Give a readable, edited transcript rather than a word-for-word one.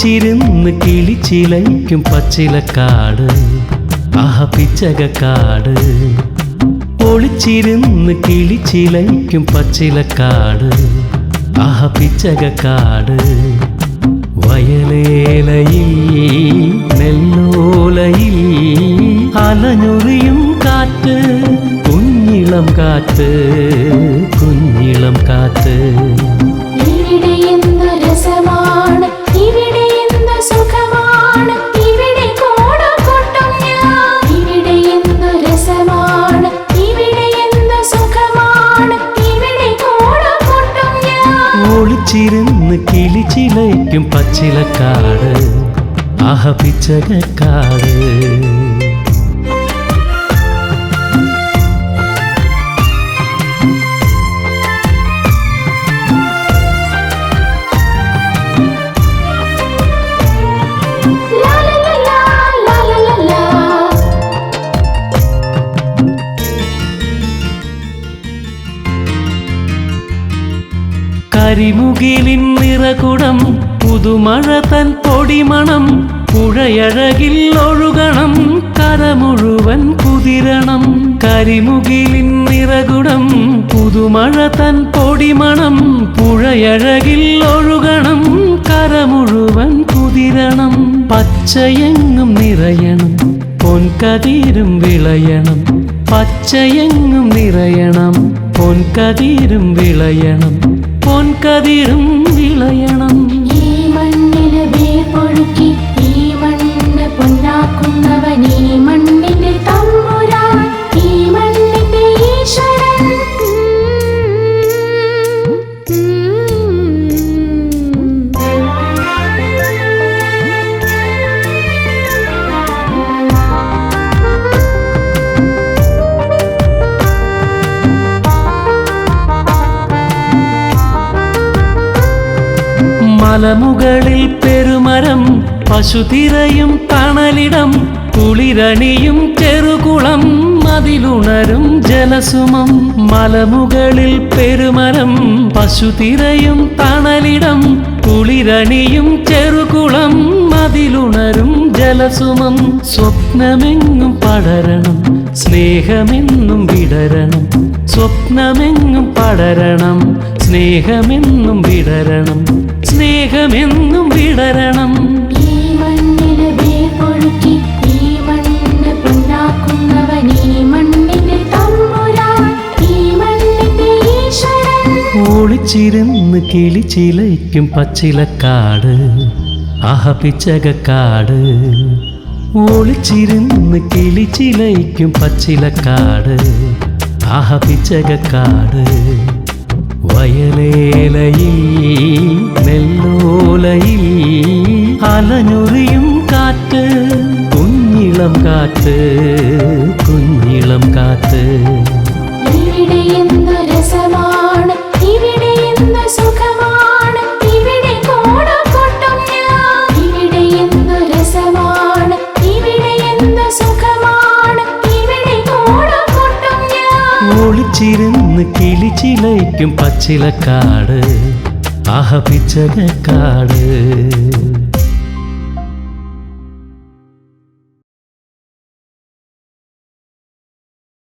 ഒളിച്ചിരുന്ന് കിളിച്ചിലയ്ക്കും പച്ചിലക്കാട് ആഹ പിച്ചകക്കാട്. ഒളിച്ചിരുന്ന് കിളിച്ചിലയ്ക്കും പച്ചിലക്കാട് ആഹ പിച്ചകക്കാട്. വയലേലയിൽ നെല്ലോലയിൽ അലഞ്ഞൊറിയും കാറ്റ്, കുഞ്ഞിളം കാറ്റ്, കുഞ്ഞിളം കാറ്റ്. ഒളിച്ചിരുന്ന് കിളിച്ചിലയ്ക്കും പച്ചിലക്കാട് ആഹ പിച്ചകക്കാട്. കരിമുകിലിൻ നിറകുടം പുതുമഴ തൻ പൊടിമണം, പുഴയഴകിൽ ഒഴുകണം കര മുഴുവൻ കുതിരണം. കരിമുകിലിൻ നിറകുടം പുതുമഴ തൻ പൊടിമണം, പുഴയഴകിൽ ഒഴുകണം കര മുഴുവൻ കുതിരണം. പച്ചയെങ്ങും നിറയണം പൊൻകതിരും വിളയണം, പച്ചയെങ്ങും നിറയണം പൊൻകതിരും വിളയണം, പൊൻകതിരും വിളയണം. ഈ മണ്ണിന് വേർപൊഴുക്കി ഈ മണ്ണ് പൊന്നാക്കുന്നവൻ, ഈ മണ്ണിന്റെ തമ്പുരാൻ, ഈ മണ്ണിന്റെ ഈശ്വരൻ. മലമുകളിൽ പെരുമരം പശുതിരയും തണലിടം, കുളിരണിയും ചെറുകുളം അതിലുണരും ജലസുമം. മലമുകളിൽ പെരുമരം പശുതിരയും തണലിടം, കുളിരണിയും ചെറുകുളം അതിലുണരും ജലസുമം. സ്വപ്നമെങ്ങും പടരണം സ്നേഹമെന്നും വിടരണം, സ്വപ്നമെങ്ങും പടരണം സ്നേഹമെന്നും വിടരണം, സ്നേഹമെന്നും വിടരണം. ഈ മണ്ണിന് വേർപൊഴുക്കി ഈ മണ്ണ് പൊന്നാക്കുന്നവൻ, ഈ മണ്ണിന്റെ തമ്പുരാൻ, ഈ മണ്ണിന്റെ ഈശ്വരൻ. ഒളിച്ചിരുന്ന് കിളിച്ചിലയ്ക്കും പച്ചിലക്കാട് ആഹ പിച്ചകക്കാട്. ഒളിച്ചിരുന്ന് കിളിച്ചിലയ്ക്കും പച്ചിലക്കാട് ആഹ പിച്ചകക്കാട്. വയലേലയിൽ നെല്ലോലയിൽ അലഞ്ഞൊറിയും കാറ്റ്, കുഞ്ഞിളം കാറ്റ്, കുഞ്ഞിളം കാറ്റ്. ഇവിടെ എന്ത് രസമാണ്, ഇവിടെ എന്ത് സുഖമാണ്, ഇവിടെ കോടക്കൊട്ടും ഞാൻ. ഇവിടെ എന്ത് രസമാണ്, ഇവിടെ എന്ത് സുഖമാണ്, ഇവിടെ കോടക്കൊട്ടും ഞാൻ. ഒളിച്ചിരുന്ന് കിളിച്ചിലയ്ക്കും പച്ചിലക്കാട് ആഹ പിച്ചകക്കാട്.